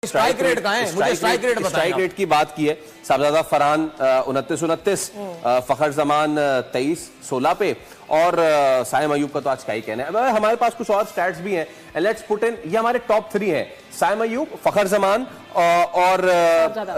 Strike rate कहां है? मुझे स्ट्राइक रेट बताएं। स्ट्राइक रेट की बात की है, साहबजादा फरहान 29-29, फखर जमान 23-16 पे, और साइम अयूब का तो आज क्या ही कहना है। हमारे पास कुछ और स्टैट्स भी हैं, लेट्स पुट इन, ये हमारे टॉप 3 हैं, साइम अयूब, फखर जमान और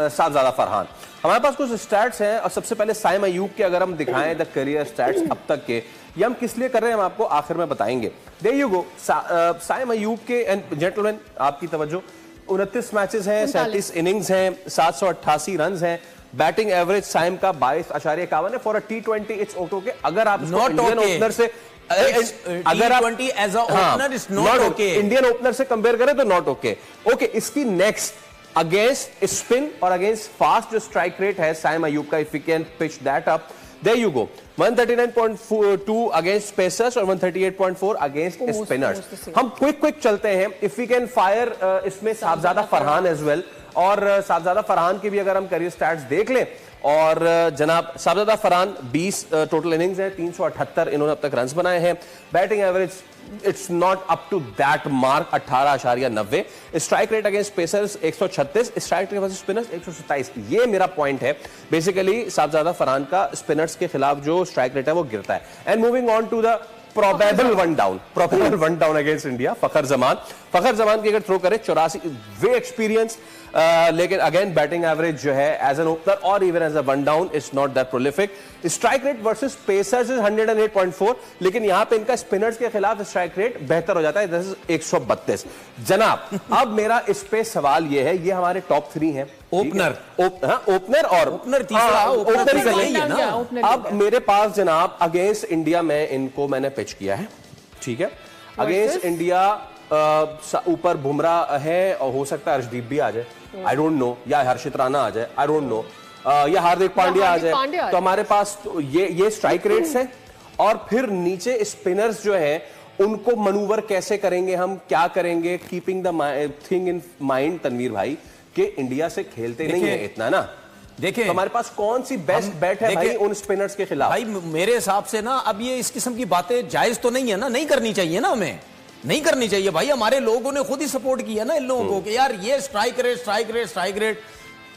साहबजादा फरहान। हमारे पास कुछ स्टैट्स हैं, और सबसे पहले साइम अयूब के अगर हम दिखाएं द करियर स्टैट्स अब तक के, ये हम किस लिए कर रहे हैं हम आपको आखिर में बताएंगे। There you go, Saim Ayub के, एंड जेंटलमैन आपकी तवज्जो, 29 मैचेस हैं, 37 इनिंग्स हैं, 788 रन हैं, बैटिंग एवरेज साइम का 22.51 है for a T20। It's okay अगर आप इंडियन ओपनर से, अगर आप as a opener is not okay, Indian opener से कंपेयर करें तो नॉट ओके। ओके, इसकी नेक्स्ट अगेंस्ट स्पिन और अगेंस्ट फास्ट जो स्ट्राइक रेट है साइम अयूब का, if you can pitch that up, there you go, 139.2 against pacers और 138.4 अगेंस्ट स्पिनर्स। हम क्विक चलते हैं, इफ वी कैन फायर इसमें साहबजादा फरहान एज वेल, और साहबजादा फरहान की भी अगर हम करियर स्टैट्स देख लें, और जनाब साहबजादा फरहान 20 टोटल इनिंग्स हैं, 378 इन्होंने अब तक रन्स बनाए हैं, batting average it's not up to that mark 18.90, strike rate against pacers 136, strike rate versus spinners 127। ये मेरा पॉइंट है बेसिकली, साहबजादा फरहान का स्पिनर्स के खिलाफ जो स्ट्राइक रेट है वो गिरता है। And moving on to the probable one down against India, Fakhar Zaman की अगर थ्रो करें 84, वे एक्सपीरियंस, लेकिन अगेन बैटिंग एवरेज जो है एज एन ओपनर और even as a one down is not that prolific. Strike rate versus pacers is 108.4, लेकिन यहां पे इनका स्पिनर्स के खिलाफ स्ट्राइक रेट बेहतर हो जाता है, दिस इज 132। जनाब अब मेरा इस पे सवाल ये है, ये हमारे टॉप 3 हैं ओपनर, ओपनर और ओपनर तीसरा, ओपनर कर लेंगे ना। अब मेरे पास जनाब अगेंस्ट इंडिया में इनको मैंने पिच किया है, ठीक है, अगेंस्ट इंडिया ऊपर बुमराह है, और हो सकता है अर्शदीप भी आ जाए, आई डोंट नो, या हर्षित राणा आ जाए, आई डोंट नो, या हार्दिक पांड्या आ जाए, तो हमारे पास तो ये स्ट्राइक रेट्स हैं, और फिर नीचे स्पिनर्स जो हैं उनको मनूवर कैसे करेंगे हम, क्या करेंगे, keeping the thing in mind Tanveer भाई, कि इंडिया से खेलते नहीं है इतना ना। देखिए तो हमारे पास कौन सी बेस्ट बैट है भाई उन स्पिनर्स के खिलाफ? भाई मेरे हिसाब से ना, अब ये इस किस्म की बातें जायज तो नहीं है ना, नहीं करनी चाहिए ना, हमें नहीं करनी चाहिए भाई। हमारे लोगों ने खुद ही सपोर्ट किया ना इन लोगों को कि यार ये स्ट्राइक रेट।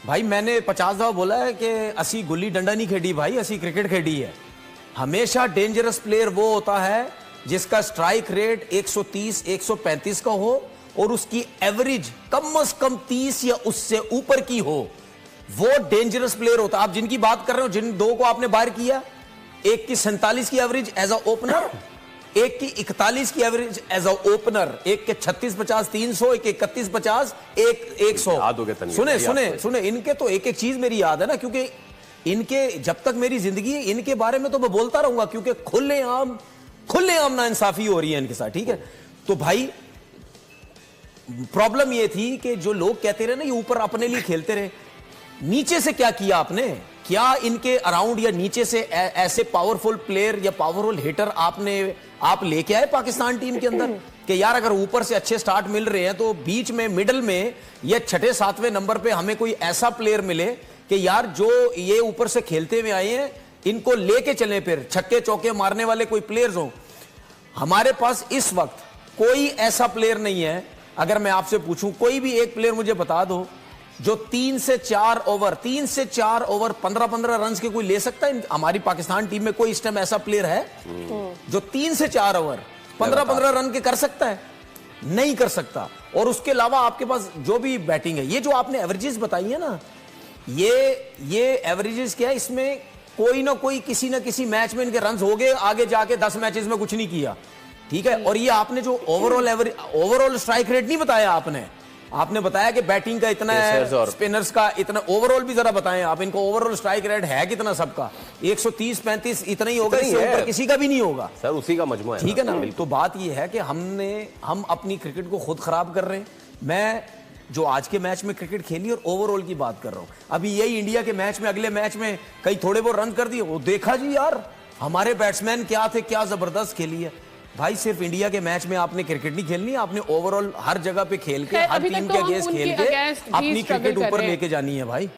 भाई मैंने 50 दफा बोला है कि असी गुल्ली डंडा नहीं खेडी भाई, असी क्रिकेट खेडी है। हमेशा डेंजरस प्लेयर वो होता है जिसका स्ट्राइक रेट 130 135 का हो और उसकी एवरेज कम से कम 30 या उससे ऊपर की हो, वो डेंजरस प्लेयर होता है। आप जिनकी बात कर रहे हो, जिन दो को आपने बाहर किया, एक की 47 की एवरेज एज अ ओपनर, एक की 41 की एवरेज एज अ ओपनर, एक के 36-50 300, एक 31-50, एक 100। सुने इनके तो एक चीज मेरी याद है ना, क्योंकि इनके जब तक मेरी जिंदगी है इनके बारे में तो मैं बोलता रहूंगा, क्योंकि खुलेआम नाइंसाफी हो रही है इनके साथ, ठीक है। तो भाई प्रॉब्लम ये थी कि जो लोग कहते रहे ना ये ऊपर अपने लिए खेलते रहे, नीचे से क्या किया आपने, क्या इनके अराउंड या नीचे से ऐसे पावरफुल प्लेयर या पावरफुल हिटर आप लेके आए पाकिस्तान टीम के अंदर कि यार अगर ऊपर से अच्छे स्टार्ट मिल रहे हैं तो बीच में मिडल में या 6-7वें नंबर पे हमें कोई ऐसा प्लेयर मिले कि यार जो ये ऊपर से खेलते हुए आए हैं इनको लेके चले, फिर छक्के चौके मारने वाले कोई प्लेयर्स हो। हमारे पास इस वक्त कोई ऐसा प्लेयर नहीं है। अगर मैं आपसे पूछूं कोई भी एक प्लेयर मुझे बता दो जो 3 से 4 ओवर 15-15 रन के कोई ले सकता है। हमारी पाकिस्तान टीम में कोई इस टाइम ऐसा प्लेयर है जो 3 से 4 ओवर 15-15 रन के कर सकता है? नहीं कर सकता। और उसके अलावा आपके पास जो भी बैटिंग है, ये जो आपने एवरेजेस बताई है ना, ये एवरेजेस क्या है, इसमें कोई ना कोई किसी ना किसी मैच में इनके रन हो गए, आगे जाके 10 मैचेस में कुछ नहीं किया, ठीक है। और ये आपने जो ओवरऑल स्ट्राइक रेट नहीं बताया, आपने बताया कि बैटिंग का इतना है, स्पिनर्स का इतना, ओवरऑल भी जरा बताएं आप इनको, ओवरऑल स्ट्राइक रेट है कितना सबका? 130-35 इतना ही होगा, इससे ऊपर किसी का भी नहीं होगा सर, उसी का मजमू है, ठीक है ना। तो बात ये है कि हम अपनी क्रिकेट को खुद खराब कर रहे हैं। मैं जो आज के मैच में क्रिकेट खेली और ओवरऑल की बात कर रहा हूं, अभी यही इंडिया के मैच में, अगले मैच में कई थोड़े बहुत रन कर दिए, वो देखा जी यार हमारे बैट्समैन क्या थे, क्या जबरदस्त खेली है। भाई सिर्फ इंडिया के मैच में आपने क्रिकेट नहीं खेलनी, आपने ओवरऑल हर जगह पे खेल के, हर टीम के अगेंस्ट खेल के अपनी क्रिकेट ऊपर लेके जानी है भाई।